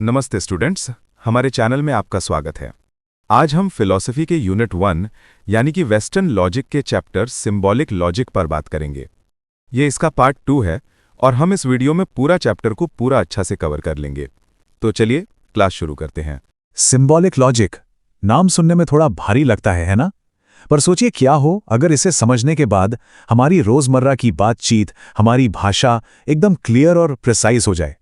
नमस्ते स्टूडेंट्स, हमारे चैनल में आपका स्वागत है। आज हम फिलॉसफी के यूनिट 1 यानी कि वेस्टर्न लॉजिक के चैप्टर सिंबॉलिक लॉजिक पर बात करेंगे। ये इसका पार्ट 2 है और हम इस वीडियो में पूरा चैप्टर को पूरा अच्छा से कवर कर लेंगे। तो चलिए क्लास शुरू करते हैं। सिंबॉलिक लॉजिक नाम सुनने में थोड़ा भारी लगता है ना? पर सोचिए क्या हो अगर इसे समझने के बाद हमारी रोजमर्रा की बातचीत, हमारी भाषा एकदम क्लियर और प्रिसाइज हो जाए।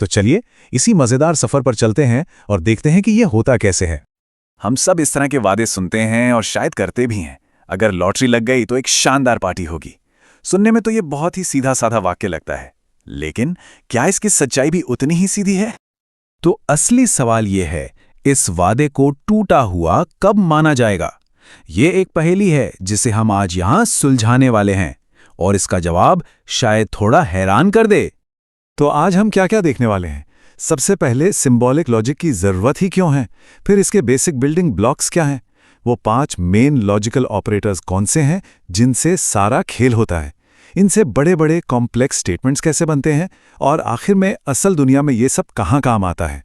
तो चलिए इसी मजेदार सफर पर चलते हैं और देखते हैं कि यह होता कैसे है। हम सब इस तरह के वादे सुनते हैं और शायद करते भी हैं। अगर लॉटरी लग गई तो एक शानदार पार्टी होगी। सुनने में तो ये बहुत ही सीधा साधा वाक्य लगता है, लेकिन क्या इसकी सच्चाई भी उतनी ही सीधी है? तो असली सवाल ये है, इस वादे को टूटा हुआ कब माना जाएगा? ये एक पहेली है जिसे हम आज यहां सुलझाने वाले हैं, और इसका जवाब शायद थोड़ा हैरान कर दे। तो आज हम क्या क्या देखने वाले हैं? सबसे पहले सिंबॉलिक लॉजिक की जरूरत ही क्यों है, फिर इसके बेसिक बिल्डिंग ब्लॉक्स क्या हैं, वो 5 मेन लॉजिकल ऑपरेटर्स कौन से हैं जिनसे सारा खेल होता है, इनसे बड़े बड़े कॉम्प्लेक्स स्टेटमेंट्स कैसे बनते हैं, और आखिर में असल दुनिया में ये सब कहाँ काम आता है।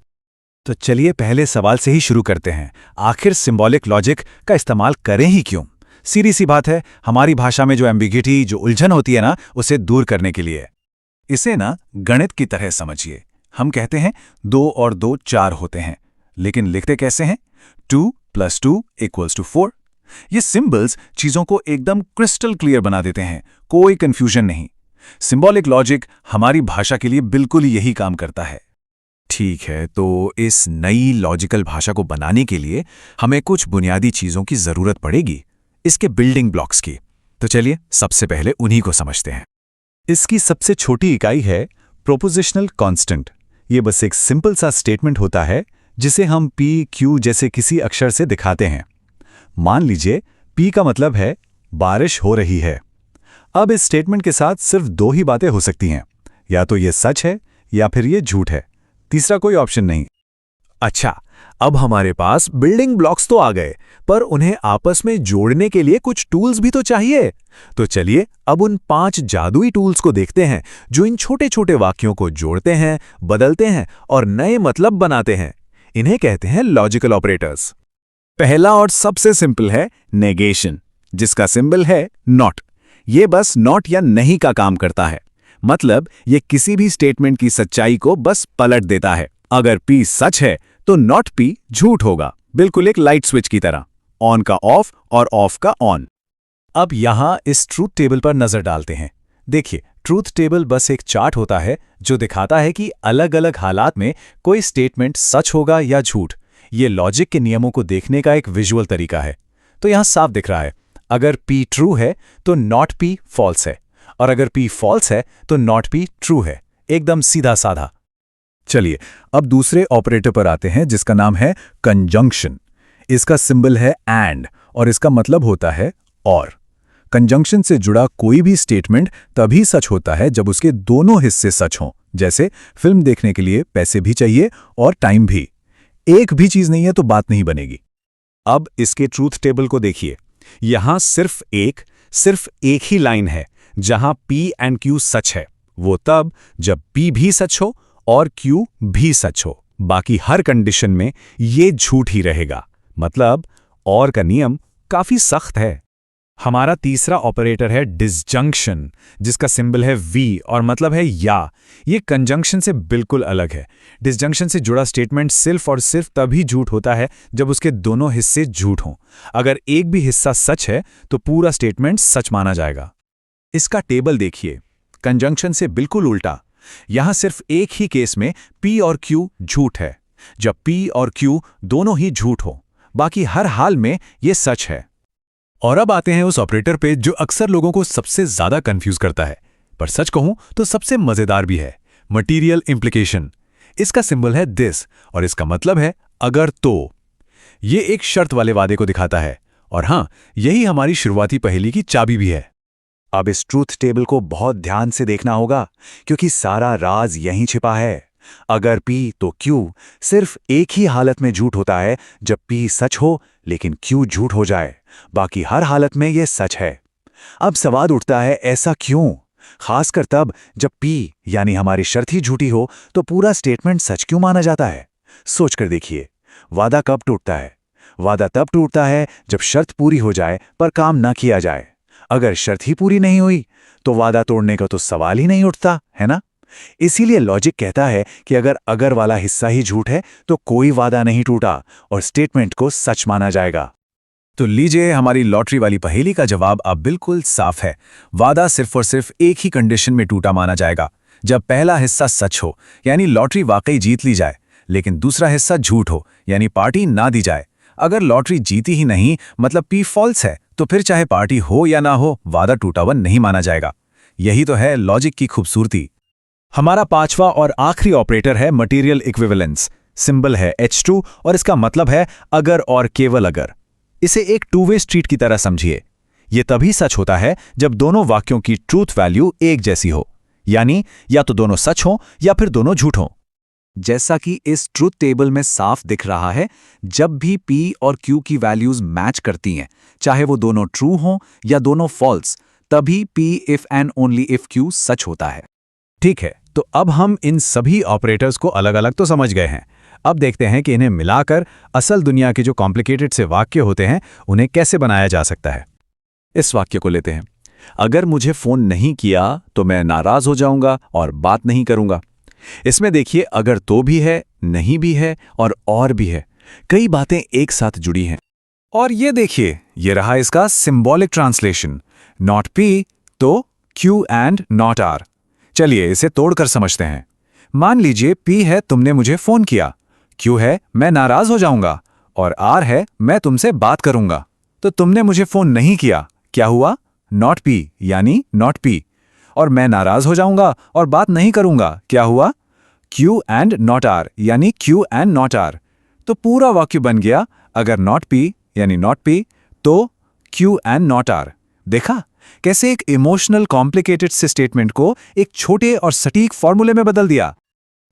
तो चलिए पहले सवाल से ही शुरू करते हैं। आखिर सिंबॉलिक लॉजिक का इस्तेमाल करें ही क्यों? सीधी सी बात है, हमारी भाषा में जो एम्बिग्युइटी, जो उलझन होती है ना, उसे दूर करने के लिए। इसे ना गणित की तरह समझिए। हम कहते हैं 2 और 2 4 होते हैं, लेकिन लिखते कैसे हैं? 2 + 2 = 4। ये सिंबल्स चीजों को एकदम क्रिस्टल क्लियर बना देते हैं, कोई कंफ्यूजन नहीं। सिंबॉलिक लॉजिक हमारी भाषा के लिए बिल्कुल यही काम करता है। ठीक है, तो इस नई लॉजिकल भाषा को बनाने के लिए हमें कुछ बुनियादी चीजों की जरूरत पड़ेगी, इसके बिल्डिंग ब्लॉक्स की। तो चलिए सबसे पहले उन्हीं को समझते हैं। इसकी सबसे छोटी इकाई है प्रोपोजिशनल कांस्टेंट। ये बस एक सिंपल सा स्टेटमेंट होता है जिसे हम P, Q जैसे किसी अक्षर से दिखाते हैं। मान लीजिए P का मतलब है बारिश हो रही है। अब इस स्टेटमेंट के साथ सिर्फ 2 ही बातें हो सकती हैं, या तो ये सच है या फिर ये झूठ है। तीसरा कोई ऑप्शन नहीं। अच्छा, अब हमारे पास बिल्डिंग ब्लॉक्स तो आ गए, पर उन्हें आपस में जोड़ने के लिए कुछ टूल्स भी तो चाहिए। तो चलिए अब उन 5 जादुई टूल्स को देखते हैं जो इन छोटे छोटे वाक्यों को जोड़ते हैं, बदलते हैं और नए मतलब बनाते हैं। इन्हें कहते हैं लॉजिकल ऑपरेटर्स। पहला और सबसे सिंपल है नेगेशन, जिसका सिंबल है नॉट। ये बस नॉट या नहीं का काम करता है। मतलब ये किसी भी स्टेटमेंट की सच्चाई को बस पलट देता है। अगर P सच है तो नॉट P झूठ होगा, बिल्कुल एक लाइट स्विच की तरह, ऑन का ऑफ और ऑफ का ऑन। अब यहां इस ट्रूथ टेबल पर नजर डालते हैं। देखिए, ट्रूथ टेबल बस एक चार्ट होता है जो दिखाता है कि अलग अलग हालात में कोई स्टेटमेंट सच होगा या झूठ। ये लॉजिक के नियमों को देखने का एक विजुअल तरीका है। तो यहां साफ दिख रहा है, अगर P ट्रू है तो नॉट P फॉल्स है, और अगर P फॉल्स है तो नॉट P ट्रू है। एकदम सीधा साधा। चलिए अब दूसरे ऑपरेटर पर आते हैं जिसका नाम है कंजंक्शन। इसका सिंबल है एंड और इसका मतलब होता है और। कंजंक्शन से जुड़ा कोई भी स्टेटमेंट तभी सच होता है जब उसके दोनों हिस्से सच हों। जैसे फिल्म देखने के लिए पैसे भी चाहिए और टाइम भी। एक भी चीज नहीं है तो बात नहीं बनेगी। अब इसके ट्रूथ टेबल को देखिए। यहां सिर्फ एक ही लाइन है जहां P और Q सच है। वो तब जब P भी सच हो और Q भी सच हो। बाकी हर कंडीशन में ये झूठ ही रहेगा। मतलब और का नियम काफी सख्त है। हमारा तीसरा ऑपरेटर है डिसजंक्शन, जिसका सिंबल है V और मतलब है या। ये कंजंक्शन से बिल्कुल अलग है। डिसजंक्शन से जुड़ा स्टेटमेंट सिर्फ और सिर्फ तभी झूठ होता है जब उसके दोनों हिस्से झूठ हों। अगर एक भी हिस्सा सच है तो पूरा स्टेटमेंट सच माना जाएगा। इसका टेबल देखिए, कंजंक्शन से बिल्कुल उल्टा। यहां सिर्फ एक ही केस में P और Q झूठ है, जब P और Q दोनों ही झूठ हो। बाकी हर हाल में ये सच है। और अब आते हैं उस ऑपरेटर पे जो अक्सर लोगों को सबसे ज्यादा कंफ्यूज करता है, पर सच कहूं तो सबसे मजेदार भी है, मटीरियल इंप्लीकेशन। इसका सिंबल है दिस और इसका मतलब है अगर तो। ये एक शर्त वाले वादे को दिखाता है, और हां, यही हमारी शुरुआती पहेली की चाबी भी है। अब इस ट्रूथ टेबल को बहुत ध्यान से देखना होगा, क्योंकि सारा राज यहीं छिपा है। अगर P तो Q सिर्फ एक ही हालत में झूठ होता है, जब P सच हो लेकिन Q झूठ हो जाए। बाकी हर हालत में यह सच है। अब सवाल उठता है, ऐसा क्यों? खासकर तब जब P यानी हमारी शर्त ही झूठी हो तो पूरा स्टेटमेंट सच क्यों माना जाता है? सोच कर देखिए, वादा कब टूटता है? वादा तब टूटता है जब शर्त पूरी हो जाए पर काम ना किया जाए। अगर शर्त ही पूरी नहीं हुई तो वादा तोड़ने का तो सवाल ही नहीं उठता, है ना? इसीलिए लॉजिक कहता है कि अगर वाला हिस्सा ही झूठ है तो कोई वादा नहीं टूटा और स्टेटमेंट को सच माना जाएगा। तो लीजिए, हमारी लॉटरी वाली पहेली का जवाब अब बिल्कुल साफ है। वादा सिर्फ और सिर्फ एक ही कंडीशन में टूटा माना जाएगा, जब पहला हिस्सा सच हो, यानी लॉटरी वाकई जीत ली जाए, लेकिन दूसरा हिस्सा झूठ हो, यानी पार्टी ना दी जाए। अगर लॉटरी जीती ही नहीं, मतलब पी फॉल्स है, तो फिर चाहे पार्टी हो या ना हो, वादा टूटा हुआ नहीं माना जाएगा। यही तो है लॉजिक की खूबसूरती। हमारा पांचवा और आखिरी ऑपरेटर है मटेरियल इक्विवेलेंस। सिंबल है H2 और इसका मतलब है अगर और केवल अगर। इसे एक टू वे स्ट्रीट की तरह समझिए। यह तभी सच होता है जब दोनों वाक्यों की ट्रूथ वैल्यू एक जैसी हो, यानी या तो दोनों सच हो या फिर दोनों झूठ हो। जैसा कि इस ट्रूथ टेबल में साफ दिख रहा है, जब भी P और Q की वैल्यूज मैच करती हैं, चाहे वो दोनों ट्रू हों या दोनों फॉल्स, तभी P if and only if Q सच होता है। ठीक है, तो अब हम इन सभी ऑपरेटर्स को अलग अलग तो समझ गए हैं। अब देखते हैं कि इन्हें मिलाकर असल दुनिया के जो कॉम्प्लिकेटेड से वाक्य होते हैं उन्हें कैसे बनाया जा सकता है। इस वाक्य को लेते हैं। अगर मुझे फोन नहीं किया तो मैं नाराज हो जाऊंगा और बात नहीं करूंगा। इसमें देखिए, अगर तो भी है, नहीं भी है और भी है। कई बातें एक साथ जुड़ी हैं। और ये देखिए, ये रहा इसका सिंबॉलिक ट्रांसलेशन। नॉट P तो Q एंड नॉट R। चलिए इसे तोड़कर समझते हैं। मान लीजिए P है तुमने मुझे फोन किया, Q है मैं नाराज हो जाऊंगा और R है मैं तुमसे बात करूंगा। तो तुमने मुझे फोन नहीं किया, क्या हुआ? नॉट P यानी नॉट P। और मैं नाराज हो जाऊंगा और बात नहीं करूंगा, क्या हुआ? Q एंड नॉट R यानी Q एंड नॉट R। तो पूरा वाक्य बन गया, अगर नॉट P यानी नॉट P तो Q एंड नॉट R। देखा कैसे एक इमोशनल कॉम्प्लिकेटेड से स्टेटमेंट को एक छोटे और सटीक फॉर्मूले में बदल दिया।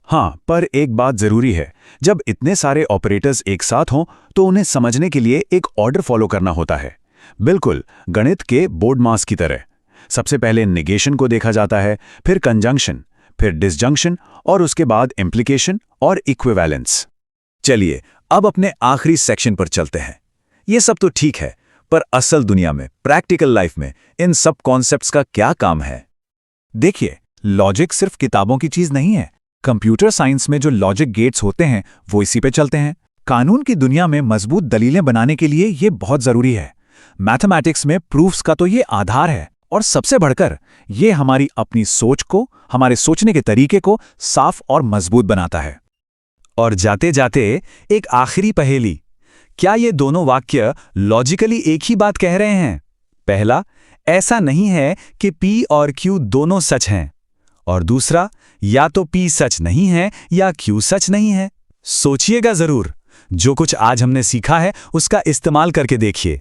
हाँ, पर एक बात जरूरी है, जब इतने सारे ऑपरेटर्स एक साथ हों तो उन्हें समझने के लिए एक ऑर्डर फॉलो करना होता है, बिल्कुल गणित के बोर्ड मास की तरह। सबसे पहले नेगेशन को देखा जाता है, फिर कंजंक्शन, फिर डिसजंक्शन और उसके बाद इम्प्लीकेशन और इक्विवेलेंस। चलिए अब अपने आखिरी सेक्शन पर चलते हैं। ये सब तो ठीक है, पर असल दुनिया में, प्रैक्टिकल लाइफ में इन सब कॉन्सेप्ट्स का क्या काम है? देखिए, लॉजिक सिर्फ किताबों की चीज नहीं है। कंप्यूटर साइंस में जो लॉजिक गेट्स होते हैं वो इसी पे चलते हैं। कानून की दुनिया में मजबूत दलीलें बनाने के लिए ये बहुत जरूरी है। मैथमेटिक्स में प्रूफ्स का तो ये आधार है, और सबसे बढ़कर ये हमारी अपनी सोच को, हमारे सोचने के तरीके को साफ और मजबूत बनाता है। और जाते जाते एक आखिरी पहेली, क्या ये दोनों वाक्य लॉजिकली एक ही बात कह रहे हैं? पहला, ऐसा नहीं है कि P और Q दोनों सच हैं, और दूसरा, या तो P सच नहीं है या Q सच नहीं है। सोचिएगा जरूर। जो कुछ आज हमने सीखा है उसका इस्तेमाल करके देखिए।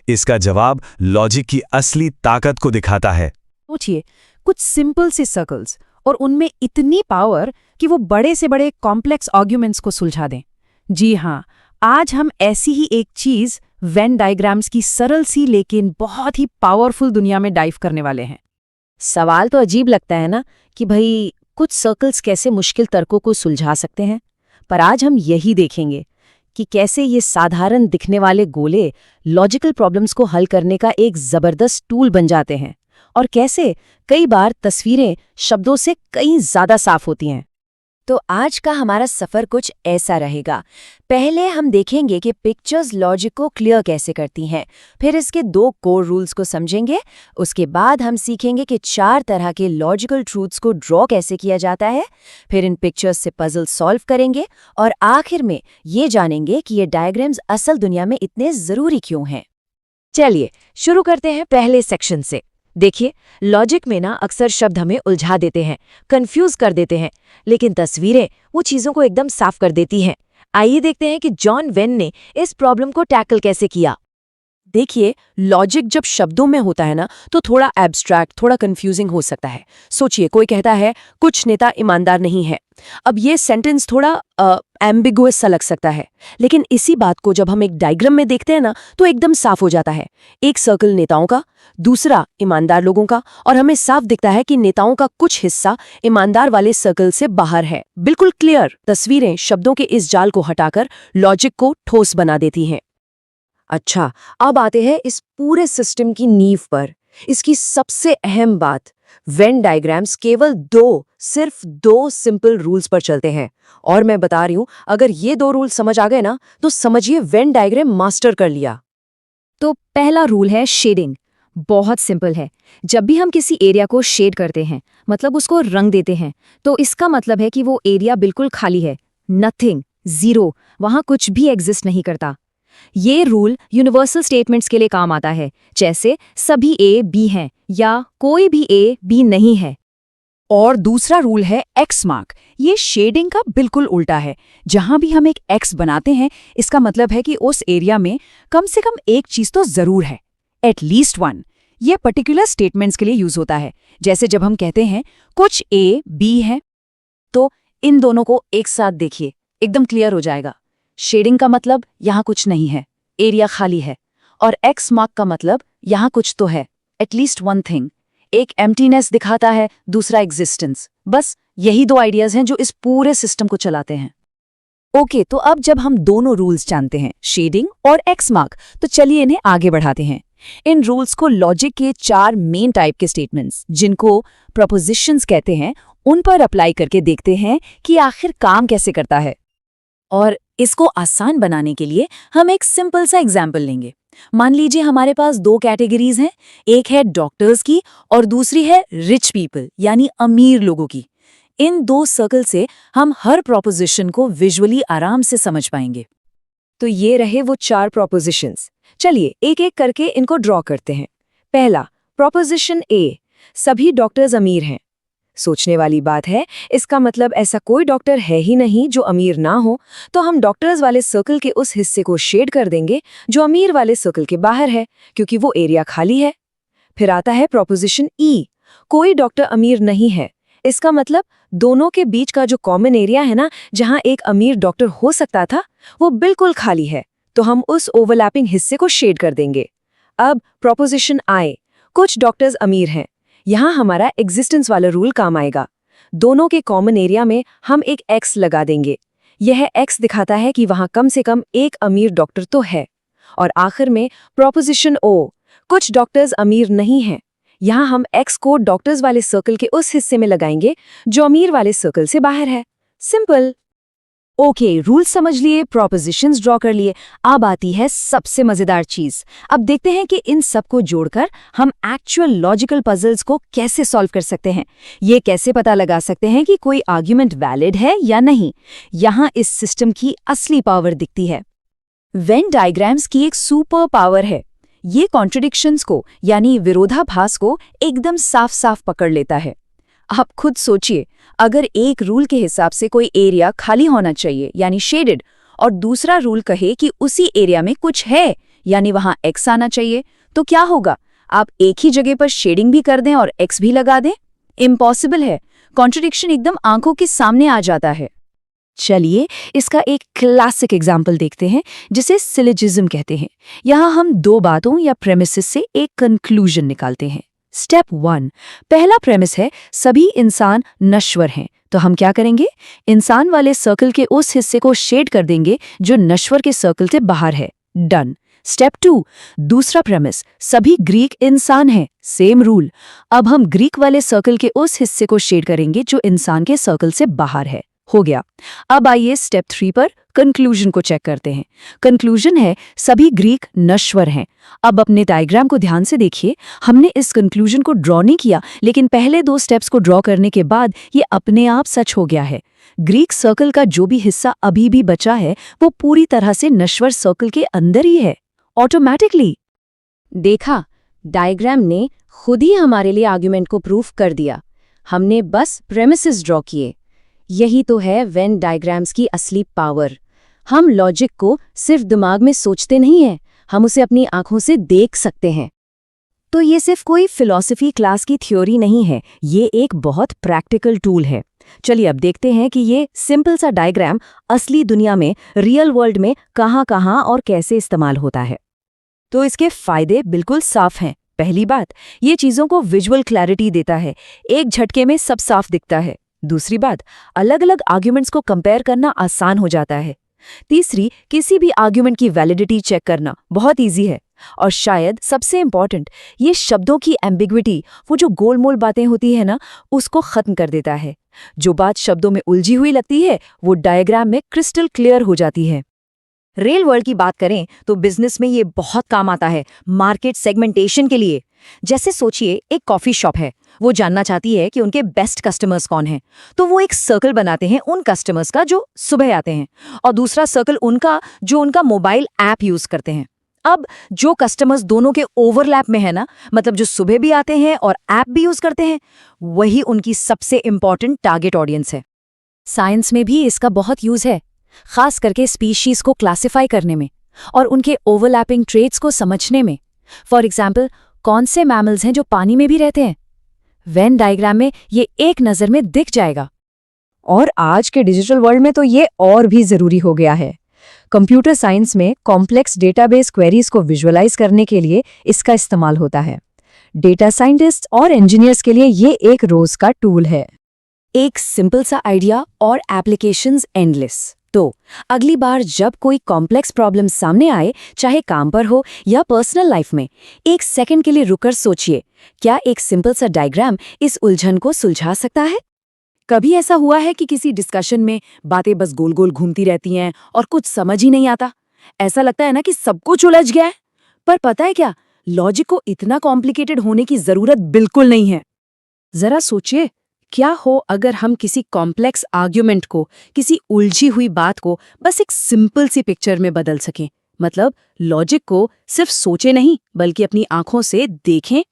इसका जवाब लॉजिक की असली ताकत को दिखाता है। सोचिए, कुछ सिंपल से सर्कल्स और उनमें इतनी पावर कि वो बड़े से बड़े कॉम्प्लेक्स आर्ग्यूमेंट्स को सुलझा दें। जी हाँ, आज हम ऐसी ही एक चीज वेन डायग्राम्स की सरल सी लेकिन बहुत ही पावरफुल दुनिया में डाइव करने वाले हैं। सवाल तो अजीब लगता है ना कि भाई कुछ सर्कल्स कैसे मुश्किल तर्कों को सुलझा सकते हैं, पर आज हम यही देखेंगे कि कैसे ये साधारण दिखने वाले गोले लॉजिकल प्रॉब्लम्स को हल करने का एक जबरदस्त टूल बन जाते हैं, और कैसे कई बार तस्वीरें शब्दों से कहीं ज्यादा साफ होती हैं। तो आज का हमारा सफर कुछ ऐसा रहेगा। पहले हम देखेंगे कि पिक्चर्स लॉजिक को क्लियर कैसे करती हैं, फिर इसके 2 कोर रूल्स को समझेंगे। उसके बाद हम सीखेंगे कि 4 तरह के लॉजिकल ट्रूथ्स को ड्रॉ कैसे किया जाता है, फिर इन पिक्चर्स से पजल सॉल्व करेंगे, और आखिर में ये जानेंगे कि ये डायग्राम्स असल दुनिया में इतने जरूरी क्यों हैं। चलिए शुरू करते हैं पहले सेक्शन से। देखिए, लॉजिक में ना अक्सर शब्द हमें उलझा देते हैं, कंफ्यूज कर देते हैं, लेकिन तस्वीरें वो चीजों को एकदम साफ कर देती हैं। आइए देखते हैं कि जॉन वेन ने इस प्रॉब्लम को टैकल कैसे किया। देखिए, लॉजिक जब शब्दों में होता है ना तो थोड़ा एब्स्ट्रैक्ट, थोड़ा कंफ्यूजिंग हो सकता है। सोचिए, कोई कहता है कुछ नेता ईमानदार नहीं है। अब ये सेंटेंस थोड़ा एम्बिगुअस सा लग सकता है, लेकिन इसी बात को जब हम एक डायग्राम में देखते हैं ना तो एकदम साफ हो जाता है। एक सर्कल नेताओं का, दूसरा ईमानदार लोगों का, और हमें साफ दिखता है कि नेताओं का कुछ हिस्सा ईमानदार वाले सर्कल से बाहर है। बिल्कुल क्लियर। तस्वीरें शब्दों के इस जाल को हटाकर लॉजिक को ठोस बना देती हैं। अच्छा, अब आते हैं इस पूरे सिस्टम की नींव पर। इसकी सबसे अहम बात, वेन डायग्राम्स केवल सिर्फ दो सिंपल रूल्स पर चलते हैं। और मैं बता रही हूं, अगर ये 2 रूल समझ आ गए ना तो समझिए वेन डायग्राम मास्टर कर लिया। तो पहला रूल है शेडिंग। बहुत सिंपल है। जब भी हम किसी एरिया को शेड करते हैं, मतलब उसको रंग देते हैं, तो इसका मतलब है कि वो एरिया बिल्कुल खाली है। नथिंग, जीरो, वहां कुछ भी एग्जिस्ट नहीं करता। ये रूल यूनिवर्सल स्टेटमेंट्स के लिए काम आता है, जैसे सभी ए बी हैं या कोई भी ए बी नहीं है। और दूसरा रूल है एक्स मार्क। ये शेडिंग का बिल्कुल उल्टा है। जहां भी हम एक एक्स बनाते हैं, इसका मतलब है कि उस एरिया में कम से कम एक चीज तो जरूर है, एटलीस्ट वन। ये पर्टिकुलर स्टेटमेंट्स के लिए यूज होता है, जैसे जब हम कहते हैं कुछ ए बी है। तो इन दोनों को एक साथ देखिए, एकदम क्लियर हो जाएगा। शेडिंग का मतलब यहां कुछ नहीं है, एरिया खाली है, और एक्स मार्क का मतलब यहां कुछ तो है, एटलीस्ट वन थिंग। एक एम्प्टीनेस दिखाता है, दूसरा एग्जिस्टेंस। बस यही 2 आइडियाज हैं जो इस पूरे सिस्टम को चलाते हैं। ओके, तो अब जब हम दोनों रूल्स जानते हैं, शेडिंग और एक्स मार्क, तो चलिए इन्हें आगे बढ़ाते हैं। इन रूल्स को लॉजिक के 4 मेन टाइप के स्टेटमेंट्स, जिनको प्रोपोजिशंस कहते हैं, उन पर अप्लाई करके देखते हैं कि आखिर काम कैसे करता है। और इसको आसान बनाने के लिए हम एक सिंपल सा एग्जाम्पल लेंगे। मान लीजिए हमारे पास 2 कैटेगरीज हैं, एक है डॉक्टर्स की और दूसरी है रिच पीपल यानी अमीर लोगों की। इन 2 सर्कल से हम हर प्रोपोजिशन को विजुअली आराम से समझ पाएंगे। तो ये रहे वो 4 प्रोपोजिशंस। चलिए एक एक करके इनको ड्रॉ करते हैं। पहला, प्रोपोजिशन ए, सभी डॉक्टर्स अमीर हैं। सोचने वाली बात है, इसका मतलब ऐसा कोई डॉक्टर है ही नहीं जो अमीर ना हो, तो हम डॉक्टर्स वाले सर्कल के उस हिस्से को शेड कर देंगे जो अमीर वाले सर्कल के बाहर है, क्योंकि वो एरिया खाली है। फिर आता है प्रोपोजिशन ई, कोई डॉक्टर अमीर नहीं है। इसका मतलब दोनों के बीच का जो कॉमन एरिया है ना, जहां एक अमीर डॉक्टर हो सकता था, वो बिल्कुल खाली है, तो हम उस ओवरलैपिंग हिस्से को शेड कर देंगे। अब प्रोपोजिशन आई, कुछ डॉक्टर्स अमीर हैं। यहां हमारा एग्जिस्टेंस वाला रूल काम आएगा। दोनों के कॉमन एरिया में हम एक एक्स लगा देंगे। यह एक्स दिखाता है कि वहां कम से कम एक अमीर डॉक्टर तो है। और आखिर में प्रोपोजिशन ओ, कुछ डॉक्टर्स अमीर नहीं हैं। यहां हम एक्स को डॉक्टर्स वाले सर्कल के उस हिस्से में लगाएंगे जो अमीर वाले सर्कल से बाहर है। सिंपल। ओके, रूल समझ लिए, प्रोपोजिशंस ड्रॉ कर लिए। अब आती है सबसे मजेदार चीज। अब देखते हैं कि इन सब को जोड़कर हम एक्चुअल लॉजिकल पजल्स को कैसे सॉल्व कर सकते हैं। ये कैसे पता लगा सकते हैं कि कोई आर्ग्यूमेंट वैलिड है या नहीं। यहां इस सिस्टम की असली पावर दिखती है। वेन डायग्राम्स की एक सुपर पावर है। ये कॉन्ट्रडिक्शंस को यानी विरोधाभास को एकदम साफ साफ पकड़ लेता है। आप खुद सोचिए, अगर एक रूल के हिसाब से कोई एरिया खाली होना चाहिए यानी शेडेड, और दूसरा रूल कहे कि उसी एरिया में कुछ है यानी वहां एक्स आना चाहिए, तो क्या होगा? आप एक ही जगह पर शेडिंग भी कर दें और एक्स भी लगा दें? इम्पॉसिबल है। कॉन्ट्रडिक्शन एकदम आंखों के सामने आ जाता है। चलिए इसका एक क्लासिक एग्जाम्पल देखते हैं, जिसे सिलोजिज्म कहते हैं। यहां हम 2 बातों या प्रेमिसेस से एक कंक्लूजन निकालते हैं। स्टेप 1, पहला प्रेमिस है सभी इंसान नश्वर हैं। तो हम क्या करेंगे? इंसान वाले सर्कल के उस हिस्से को शेड कर देंगे जो नश्वर के सर्कल से बाहर है। डन। स्टेप 2, दूसरा प्रेमिस, सभी ग्रीक इंसान हैं। Same rule. अब हम ग्रीक वाले सर्कल के उस हिस्से को शेड करेंगे जो इंसान के सर्कल से बाहर है। हो गया। अब आइए स्टेप 3 पर कंक्लूजन को चेक करते हैं। कंक्लूजन है सभी ग्रीक नश्वर हैं। अब अपने डायग्राम को ध्यान से देखिए। हमने इस कंक्लूजन को ड्रॉ नहीं किया, लेकिन पहले 2 स्टेप्स को ड्रॉ करने के बाद ये अपने आप सच हो गया है। ग्रीक सर्कल का जो भी हिस्सा अभी भी बचा है वो पूरी तरह से नश्वर सर्कल के अंदर ही है, ऑटोमेटिकली। देखा, डायग्राम ने खुद ही हमारे लिए आर्गुमेंट को प्रूफ कर दिया। हमने बस प्रेमिसेस ड्रॉ किए। यही तो है वेन डायग्राम्स की असली पावर। हम लॉजिक को सिर्फ दिमाग में सोचते नहीं हैं, हम उसे अपनी आंखों से देख सकते हैं। तो ये सिर्फ कोई फिलॉसफी क्लास की थ्योरी नहीं है, ये एक बहुत प्रैक्टिकल टूल है। चलिए अब देखते हैं कि ये सिंपल सा डायग्राम असली दुनिया में, रियल वर्ल्ड में कहाँ और कैसे इस्तेमाल होता है। तो इसके फायदे बिल्कुल साफ हैं। पहली बात, ये चीज़ों को विजुअल क्लैरिटी देता है, एक झटके में सब साफ दिखता है। दूसरी बात, अलग अलग आर्ग्यूमेंट्स को कंपेयर करना आसान हो जाता है। तीसरी, किसी भी आर्ग्यूमेंट की वैलिडिटी चेक करना बहुत ईजी है। और शायद सबसे इंपॉर्टेंट, ये शब्दों की एम्बिग्विटी, वो जो गोलमोल बातें होती है ना, उसको खत्म कर देता है। जो बात शब्दों में उलझी हुई लगती है, वो डायग्राम में क्रिस्टल क्लियर हो जाती है। रियल वर्ल्ड की बात करें तो बिजनेस में ये बहुत काम आता है, मार्केट सेगमेंटेशन के लिए। जैसे सोचिए, एक कॉफी शॉप है, वो जानना चाहती है कि उनके बेस्ट कस्टमर्स कौन हैं, तो वो एक सर्कल बनाते हैं उन कस्टमर्स का जो सुबह आते हैं, और दूसरा सर्कल उनका जो उनका मोबाइल ऐप यूज करते हैं। अब जो कस्टमर्स दोनों के ओवरलैप में है ना, मतलब जो सुबह भी आते हैं और ऐप भी यूज करते हैं, वही उनकी सबसे इंपॉर्टेंट टारगेट ऑडियंस है। साइंस में भी इसका बहुत यूज है, खास करके स्पीशीज को क्लासिफाई करने में और उनके ओवरलैपिंग ट्रेट्स को समझने में। फॉर एग्जाम्पल, कौन से मैमल्स हैं जो पानी में भी रहते हैं? वेन डायग्राम में ये एक नज़र में दिख जाएगा। और आज के डिजिटल वर्ल्ड में तो ये और भी जरूरी हो गया है। कंप्यूटर साइंस में कॉम्प्लेक्स डेटाबेस क्वेरीज को विजुअलाइज करने के लिए इसका इस्तेमाल होता है। डेटा साइंटिस्ट और इंजीनियर्स के लिए ये एक रोज का टूल है। एक सिंपल सा आइडिया और एप्लीकेशंस एंडलेस। तो अगली बार जब कोई कॉम्प्लेक्स प्रॉब्लम सामने आए, चाहे काम पर हो या पर्सनल लाइफ में, एक सेकंड के लिए रुककर सोचिए, क्या एक सिंपल सा डायग्राम इस उलझन को सुलझा सकता है? कभी ऐसा हुआ है कि किसी डिस्कशन में बातें बस गोल गोल घूमती रहती हैं और कुछ समझ ही नहीं आता? ऐसा लगता है ना कि सब कुछ उलझ गया है। पर पता है क्या, लॉजिक को इतना कॉम्प्लिकेटेड होने की जरूरत बिल्कुल नहीं है। जरा सोचिए, क्या हो अगर हम किसी कॉम्प्लेक्स आर्ग्यूमेंट को, किसी उलझी हुई बात को बस एक सिंपल सी पिक्चर में बदल सकें। मतलब लॉजिक को सिर्फ सोचे नहीं, बल्कि अपनी आंखों से देखें।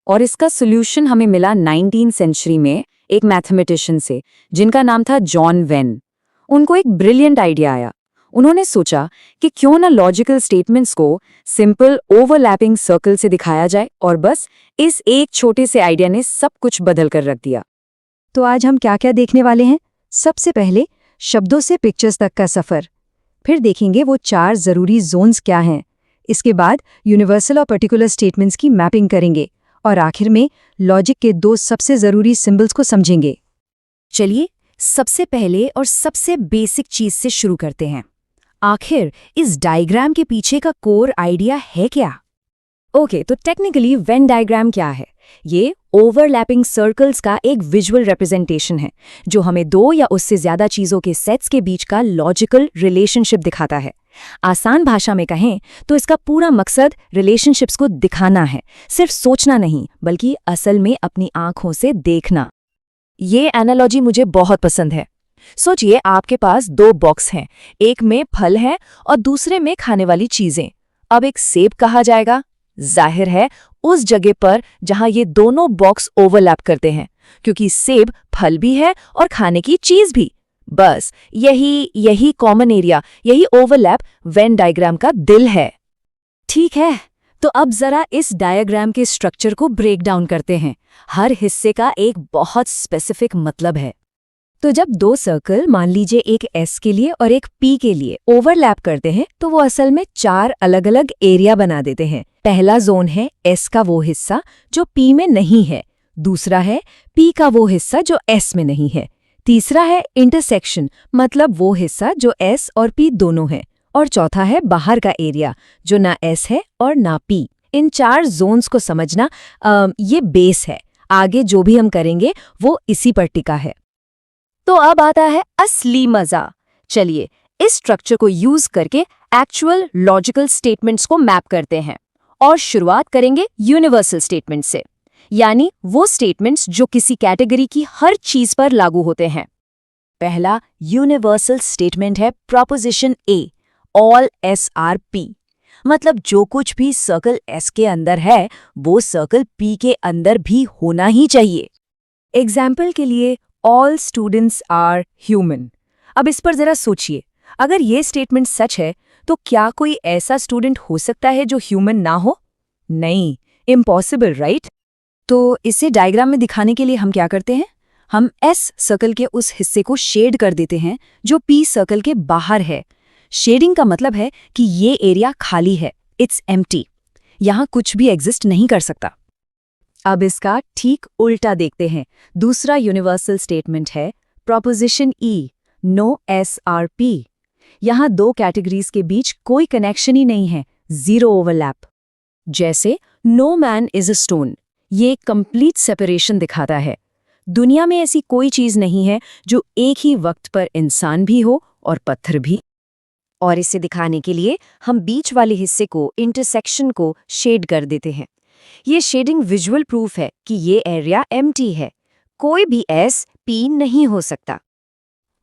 और इसका सोल्यूशन हमें मिला 19वीं सेंचुरी में एक मैथमेटिशियन से, जिनका नाम था जॉन वेन। उनको एक ब्रिलियंट आइडिया आया। उन्होंने सोचा कि क्यों ना लॉजिकल स्टेटमेंट्स को सिंपल ओवरलैपिंग सर्कल से दिखाया जाए, और बस इस एक छोटे से आइडिया ने सब कुछ बदल कर रख दिया। तो आज हम क्या क्या देखने वाले हैं? सबसे पहले शब्दों से पिक्चर्स तक का सफर, फिर देखेंगे वो 4 जरूरी जोन्स क्या हैं। इसके बाद यूनिवर्सल और पर्टिकुलर स्टेटमेंट्स की मैपिंग करेंगे, और आखिर में लॉजिक के 2 सबसे जरूरी सिंबल्स को समझेंगे। चलिए सबसे पहले और सबसे बेसिक चीज से शुरू करते हैं। आखिर इस डायग्राम के पीछे का कोर आइडिया है क्या? ओके, तो टेक्निकली वेन डायग्राम क्या है? ये ओवरलैपिंग सर्कल्स का एक विजुअल रिप्रेजेंटेशन है, जो हमें 2 या उससे ज्यादा चीजों के सेट्स के बीच का लॉजिकल रिलेशनशिप दिखाता है। आसान भाषा में कहें तो इसका पूरा मकसद रिलेशनशिप्स को दिखाना है, सिर्फ सोचना नहीं, बल्कि असल में अपनी आंखों से देखना। ये एनालॉजी मुझे बहुत पसंद है। सोचिए, आपके पास 2 बॉक्स हैं, एक में फल है और दूसरे में खाने वाली चीजें। अब एक सेब कहा जाएगा, जाहिर है उस जगह पर जहां ये दोनों बॉक्स ओवरलैप करते हैं, क्योंकि सेब फल भी है और खाने की चीज भी। बस यही कॉमन एरिया, यही ओवरलैप वेन डायग्राम का दिल है। ठीक है, तो अब जरा इस डायग्राम के स्ट्रक्चर को ब्रेक डाउन करते हैं। हर हिस्से का एक बहुत स्पेसिफिक मतलब है। तो जब 2 सर्कल, मान लीजिए एक S के लिए और एक P के लिए, ओवरलैप करते हैं, तो वो असल में 4 अलग अलग एरिया बना देते हैं। पहला जोन है S का वो हिस्सा जो P में नहीं है, दूसरा है P का वो हिस्सा जो S में नहीं है, तीसरा है इंटरसेक्शन, मतलब वो हिस्सा जो S और P दोनों है, और चौथा है बाहर का एरिया जो ना S है और ना P। इन 4 जोन्स को समझना ये बेस है। आगे जो भी हम करेंगे वो इसी पर टिका है। तो अब आता है असली मजा। चलिए इस स्ट्रक्चर को यूज करके एक्चुअल लॉजिकल स्टेटमेंट्स को मैप करते हैं, और शुरुआत करेंगे यूनिवर्सल स्टेटमेंट से, यानी वो स्टेटमेंट्स जो किसी कैटेगरी की हर चीज पर लागू होते हैं। पहला यूनिवर्सल स्टेटमेंट है प्रोपोजिशन ए, ऑल एस आर पी, मतलब जो कुछ भी सर्कल एस के अंदर है वो सर्कल पी के अंदर भी होना ही चाहिए। एग्जाम्पल के लिए ऑल स्टूडेंट्स आर ह्यूमन। अब इस पर जरा सोचिए, अगर ये स्टेटमेंट सच है तो क्या कोई ऐसा स्टूडेंट हो सकता है जो ह्यूमन ना हो? नहीं, इम्पॉसिबल, राइट? तो इसे डायग्राम में दिखाने के लिए हम क्या करते हैं? हम एस सर्कल के उस हिस्से को शेड कर देते हैं जो पी सर्कल के बाहर है। शेडिंग का मतलब है कि ये एरिया खाली है, इट्स एम्प्टी, यहाँ कुछ भी एग्जिस्ट नहीं कर सकता। अब इसका ठीक उल्टा देखते हैं। दूसरा यूनिवर्सल स्टेटमेंट है प्रोपोजिशन ई, नो SRP। यहाँ दो कैटेगरीज के बीच कोई कनेक्शन ही नहीं है, जीरो ओवरलैप। जैसे no man is a stone, ये कंप्लीट सेपरेशन दिखाता है। दुनिया में ऐसी कोई चीज नहीं है जो एक ही वक्त पर इंसान भी हो और पत्थर भी। और इसे दिखाने के लिए हम बीच वाले हिस्से को, इंटरसेक्शन को शेड कर देते हैं। ये शेडिंग विजुअल प्रूफ है कि ये एरिया एम्प्टी है, कोई भी SP नहीं हो सकता।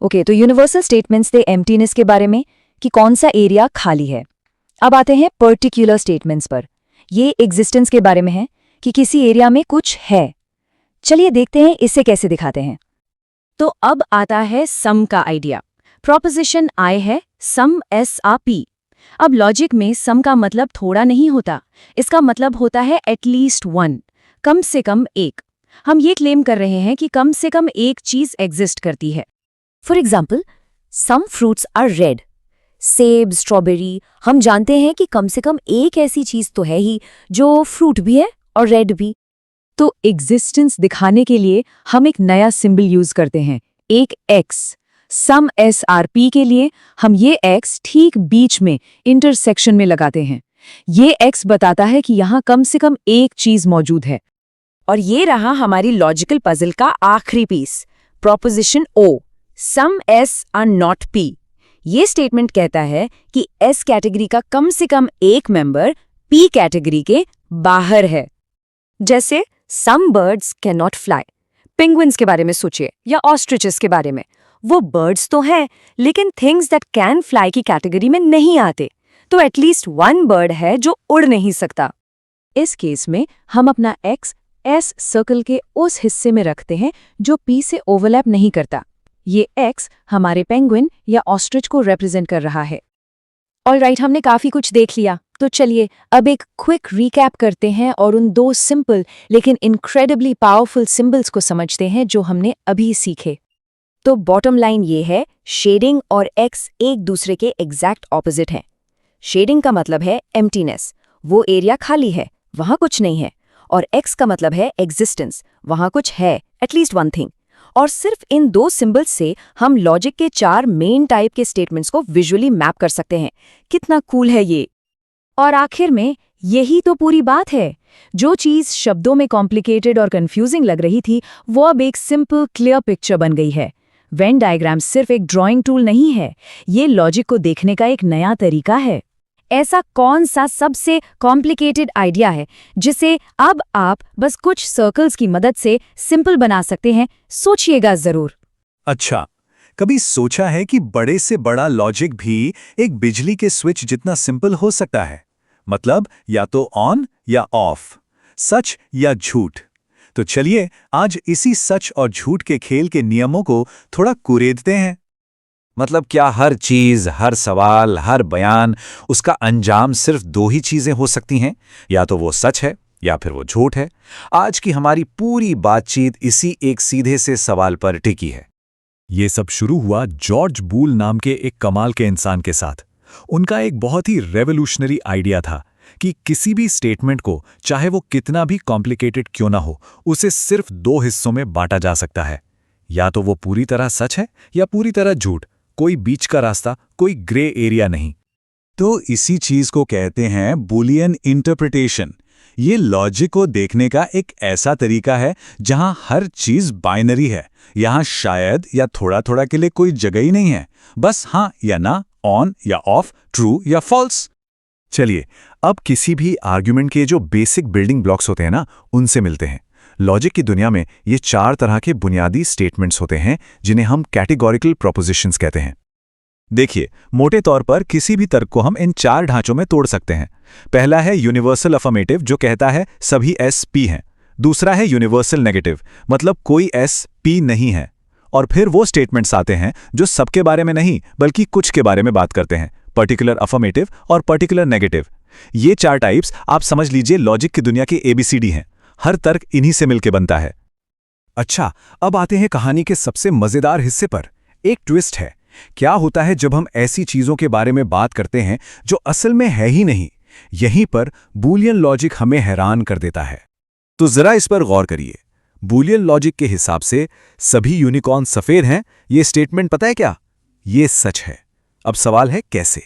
ओके, तो यूनिवर्सल स्टेटमेंट्स थे एम्प्टीनेस के बारे में कि कौन सा एरिया खाली है। अब आते हैं पर्टिकुलर स्टेटमेंट्स पर। ये एग्जिस्टेंस के बारे में है कि किसी एरिया में कुछ है। चलिए देखते हैं इसे कैसे दिखाते हैं। तो अब आता है सम का आइडिया। प्रोपोजिशन I है सम SRP। अब लॉजिक में सम का मतलब थोड़ा नहीं होता, इसका मतलब होता है एटलीस्ट वन, कम से कम एक। हम ये क्लेम कर रहे हैं कि कम से कम एक चीज एग्जिस्ट करती है। For example, some fruits are red, सेब, स्ट्रॉबेरी। हम जानते हैं कि कम से कम एक ऐसी चीज तो है ही जो फ्रूट भी है और रेड भी। तो एग्जिस्टेंस दिखाने के लिए हम एक नया सिंबल यूज करते हैं, एक X। सम SRP के लिए हम ये X ठीक बीच में, इंटरसेक्शन में लगाते हैं। ये X बताता है कि यहाँ कम से कम एक चीज मौजूद है। और ये रहा हमारी लॉजिकल पजल का आखिरी piece, proposition O, some S are not P। ये स्टेटमेंट कहता है कि S कैटेगरी का कम से कम एक मेंबर P कैटेगरी के बाहर है। जैसे some birds can not fly. Penguins के बारे में सोचिए या ऑस्ट्रिचेस के बारे में। वो बर्ड्स तो हैं, लेकिन थिंग्स दैट कैन फ्लाई की कैटेगरी में नहीं आते। तो एटलीस्ट वन बर्ड है जो उड़ नहीं सकता। इस केस में हम अपना X S सर्कल के उस हिस्से में रखते हैं जो P से ओवरलैप नहीं करता। ये X हमारे पेंगुइन या ऑस्ट्रिच को रिप्रेजेंट कर रहा है। ऑलराइट, हमने काफी कुछ देख लिया, तो चलिए अब एक क्विक रिकैप करते हैं और उन दो सिंपल लेकिन इनक्रेडिबली पावरफुल सिंबल्स को समझते हैं जो हमने अभी सीखे। तो बॉटम लाइन ये है, शेडिंग और X एक दूसरे के एग्जैक्ट ऑपोजिट हैं। शेडिंग का मतलब है एम्प्टीनेस, वो एरिया खाली है, वहां कुछ नहीं है। और X का मतलब है एग्जिस्टेंस, वहां कुछ है, एटलीस्ट वन थिंग। और सिर्फ इन दो सिंबल्स से हम लॉजिक के 4 मेन टाइप के स्टेटमेंट्स को विजुअली मैप कर सकते हैं। कितना कूल है ये। और आखिर में यही तो पूरी बात है। जो चीज शब्दों में कॉम्प्लिकेटेड और कंफ्यूजिंग लग रही थी, वो अब एक सिंपल क्लियर पिक्चर बन गई है। वेन डायग्राम सिर्फ एक ड्राइंग टूल नहीं है, ये लॉजिक को देखने का एक नया तरीका है। ऐसा कौन सा सबसे कॉम्प्लिकेटेड आइडिया है जिसे अब आप बस कुछ सर्कल्स की मदद से सिंपल बना सकते हैं? सोचिएगा जरूर। अच्छा, कभी सोचा है कि बड़े से बड़ा लॉजिक भी एक बिजली के स्विच जितना सिंपल हो सकता है? मतलब या तो ऑन या ऑफ, सच या झूठ। तो चलिए आज इसी सच और झूठ के खेल के नियमों को थोड़ा कुरेदते हैं। मतलब क्या हर चीज, हर सवाल, हर बयान, उसका अंजाम सिर्फ दो ही चीजें हो सकती हैं? या तो वो सच है या फिर वो झूठ है। आज की हमारी पूरी बातचीत इसी एक सीधे से सवाल पर टिकी है। ये सब शुरू हुआ जॉर्ज बूल नाम के एक कमाल के इंसान के साथ। उनका एक बहुत ही रेवोल्यूशनरी आइडिया था कि किसी भी स्टेटमेंट को, चाहे वो कितना भी कॉम्प्लिकेटेड क्यों ना हो, उसे सिर्फ दो हिस्सों में बांटा जा सकता है। या तो वो पूरी तरह सच है या पूरी तरह झूठ, कोई बीच का रास्ता, कोई ग्रे एरिया नहीं। तो इसी चीज को कहते हैं बूलियन इंटरप्रिटेशन। ये लॉजिक को देखने का एक ऐसा तरीका है जहां हर चीज बाइनरी है। यहां शायद या थोड़ा थोड़ा के लिए कोई जगह ही नहीं है, बस हाँ या ना, ऑन या ऑफ, ट्रू या फॉल्स। चलिए अब किसी भी आर्ग्यूमेंट के जो बेसिक बिल्डिंग ब्लॉक्स होते हैं ना, उनसे मिलते हैं। लॉजिक की दुनिया में ये 4 तरह के बुनियादी स्टेटमेंट्स होते हैं जिन्हें हम कैटेगोरिकल प्रोपोजिशंस कहते हैं। देखिए, मोटे तौर पर किसी भी तर्क को हम इन 4 ढांचों में तोड़ सकते हैं। पहला है यूनिवर्सल अफर्मेटिव, जो कहता है सभी S P हैं। दूसरा है यूनिवर्सल नेगेटिव, मतलब कोई S P नहीं है। और फिर वो स्टेटमेंट्स आते हैं जो सबके बारे में नहीं बल्कि कुछ के बारे में बात करते हैं, पर्टिकुलर अफर्मेटिव और पर्टिकुलर नेगेटिव। ये 4 टाइप्स आप समझ लीजिए लॉजिक की दुनिया के ABCD हैं। हर तर्क इन्हीं से मिलके बनता है। अच्छा, अब आते हैं कहानी के सबसे मजेदार हिस्से पर। एक ट्विस्ट है। क्या होता है जब हम ऐसी चीजों के बारे में बात करते हैं जो असल में है ही नहीं? यहीं पर बूलियन लॉजिक हमें हैरान कर देता है। तो जरा इस पर गौर करिए। बूलियन लॉजिक के हिसाब से सभी यूनिकॉर्न सफेद हैं, ये स्टेटमेंट पता है क्या? ये सच है। अब सवाल है कैसे?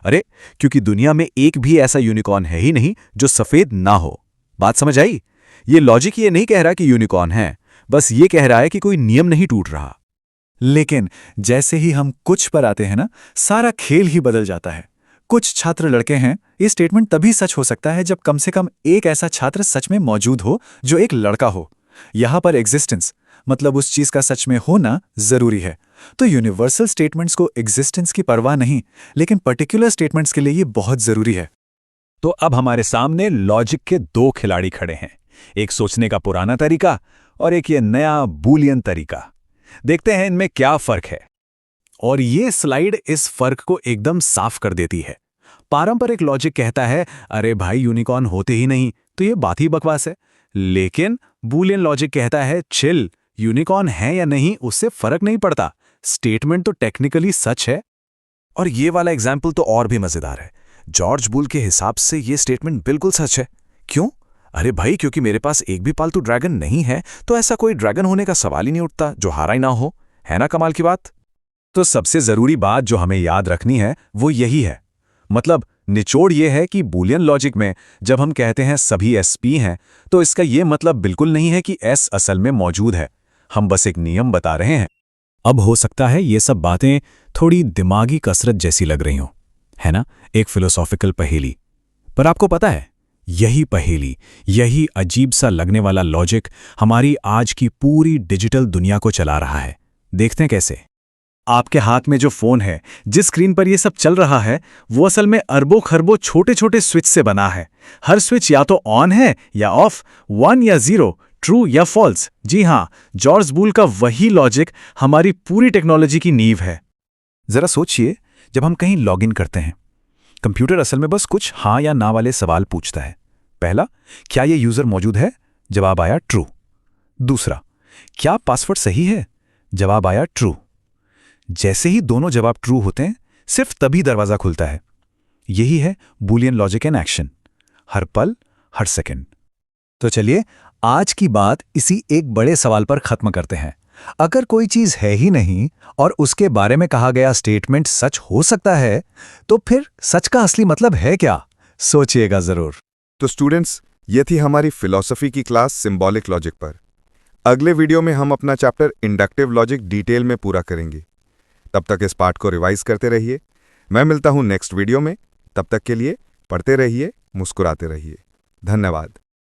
अरे, क्योंकि दुनिया में एक भी ऐसा यूनिकॉर्न है ही नहीं जो सफेद ना हो। बात समझ आई? ये लॉजिक ये नहीं कह रहा कि यूनिकॉर्न है, बस ये कह रहा है कि कोई नियम नहीं टूट रहा। लेकिन जैसे ही हम कुछ पर आते हैं ना, सारा खेल ही बदल जाता है। कुछ छात्र लड़के हैं, ये स्टेटमेंट तभी सच हो सकता है जब कम से कम एक ऐसा छात्र सच में मौजूद हो जो एक लड़का हो। यहां पर एग्जिस्टेंस मतलब उस चीज का सच में होना जरूरी है। तो यूनिवर्सल स्टेटमेंट्स को एग्जिस्टेंस की परवाह नहीं, लेकिन पर्टिकुलर स्टेटमेंट्स के लिए ये बहुत जरूरी है। तो अब हमारे सामने लॉजिक के 2 खिलाड़ी खड़े हैं, एक सोचने का पुराना तरीका और एक ये नया बूलियन तरीका। देखते हैं इनमें क्या फर्क है। और ये स्लाइड इस फर्क को एकदम साफ कर देती है। पारंपरिक लॉजिक कहता है, अरे भाई यूनिकॉर्न होते ही नहीं, तो ये बात ही बकवास है। लेकिन बूलियन लॉजिक कहता है, चिल, यूनिकॉर्न है या नहीं उससे फर्क नहीं पड़ता, स्टेटमेंट तो टेक्निकली सच है। और ये वाला एग्जाम्पल तो और भी मजेदार है। जॉर्ज बुल के हिसाब से ये स्टेटमेंट बिल्कुल सच है। क्यों? अरे भाई, क्योंकि मेरे पास एक भी पालतू ड्रैगन नहीं है, तो ऐसा कोई ड्रैगन होने का सवाल ही नहीं उठता जो हारा ही ना हो। है ना कमाल की बात? तो सबसे जरूरी बात जो हमें याद रखनी है वो यही है। मतलब निचोड़ ये है कि बूलियन लॉजिक में जब हम कहते हैं सभी SP हैं, तो इसका ये मतलब बिल्कुल नहीं है कि S असल में मौजूद है। हम बस एक नियम बता रहे हैं। अब हो सकता है ये सब बातें थोड़ी दिमागी कसरत जैसी लग रही हों, है ना, एक फिलोसॉफिकल पहेली। पर आपको पता है, यही पहेली, यही अजीब सा लगने वाला लॉजिक हमारी आज की पूरी डिजिटल दुनिया को चला रहा है। देखते हैं कैसे। आपके हाथ में जो फोन है, जिस स्क्रीन पर ये सब चल रहा है, वो असल में अरबों खरबों छोटे छोटे स्विच से बना है। हर स्विच या तो ऑन है या ऑफ, 1 या 0, ट्रू या फॉल्स। जी हाँ, जॉर्ज बूल का वही लॉजिक हमारी पूरी टेक्नोलॉजी की नींव है। जरा सोचिए, जब हम कहीं लॉगिन करते हैं, कंप्यूटर असल में बस कुछ हाँ या ना वाले सवाल पूछता है। पहला, क्या ये यूजर मौजूद है? जवाब आया ट्रू। दूसरा, क्या पासवर्ड सही है? जवाब आया ट्रू। जैसे ही दोनों जवाब ट्रू होते हैं, सिर्फ तभी दरवाजा खुलता है। यही है बूलियन लॉजिक इन एक्शन, हर पल, हर सेकंड। तो चलिए आज की बात इसी एक बड़े सवाल पर खत्म करते हैं। अगर कोई चीज है ही नहीं और उसके बारे में कहा गया स्टेटमेंट सच हो सकता है, तो फिर सच का असली मतलब है क्या? सोचिएगा जरूर। तो स्टूडेंट्स, ये थी हमारी फिलॉसफी की क्लास सिंबॉलिक लॉजिक पर। अगले वीडियो में हम अपना चैप्टर इंडक्टिव लॉजिक डिटेल में पूरा करेंगे। तब तक इस पार्ट को रिवाइज करते रहिए। मैं मिलता हूं नेक्स्ट वीडियो में। तब तक के लिए पढ़ते रहिए, मुस्कुराते रहिए। धन्यवाद।